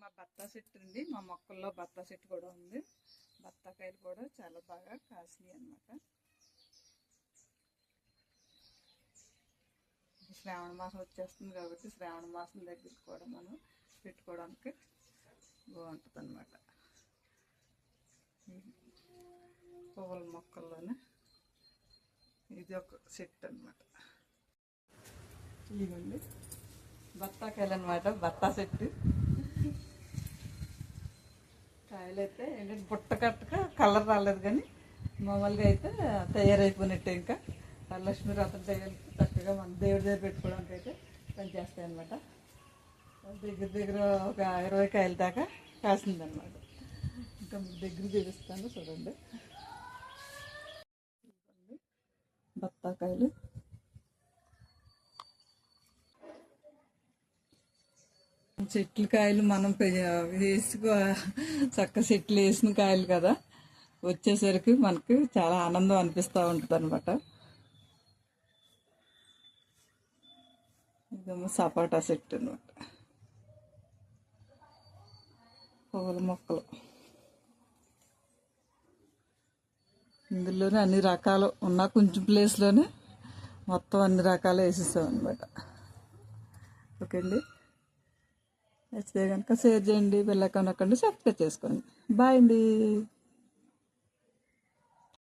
మా బత్తా చెట్టు ఉంది, మా మొక్కల్లో బత్తా చెట్టు కూడా ఉంది. బత్తాకాయలు కూడా చాలా బాగా కాసినాయి అన్నమాట. శ్రావణ మాసం వచ్చేస్తుంది కాబట్టి శ్రావణ మాసం దగ్గరికి కూడా మనం పెట్టుకోవడానికి బాగుంటుంది అన్నమాట. పువ్వుల మొక్కల్లోనే ఇది ఒక సెట్ అన్నమాట. ఇదిగోండి బత్తాకాయలు అనమాట, బత్తా చెట్టు. కాయలు అయితే ఏంటంటే బుట్ట కట్టక కలర్ రాలేదు, కానీ మామూలుగా అయితే తయారైపోయినట్టే. ఇంకా వరలక్ష్మి వ్రతం తయారు చక్కగా మన దేవుడి దగ్గర పెట్టుకోవడానికి అయితే పనిచేస్తాయి అన్నమాట. దగ్గర దగ్గర ఒక 20 కాయల దాకా కాసిందనమాట. ఇంకా దగ్గర చూపిస్తాను చూడండి. బత్తాకాయలు చెట్లు కాయలు మనం వేసుకో చక్క చెట్లు వేసిన కాయలు కదా, వచ్చేసరికి మనకి చాలా ఆనందం అనిపిస్తూ ఉంటుంది అనమాట. ఇదేమో సపోటా చెట్టు అనమాట, పువ్వుల మొక్కలు. ఇందులోనే అన్ని రకాలు ఉన్న కొంచెం ప్లేస్లోనే మొత్తం అన్ని రకాలు వేసేసాం అనమాట. ఓకే అండి, నచ్చితే కనుక షేర్ చేయండి, బెల్ ఐకాన్ నొక్కండి, సబ్స్క్రైబ్ చేసుకోండి. బాయ్ అండి.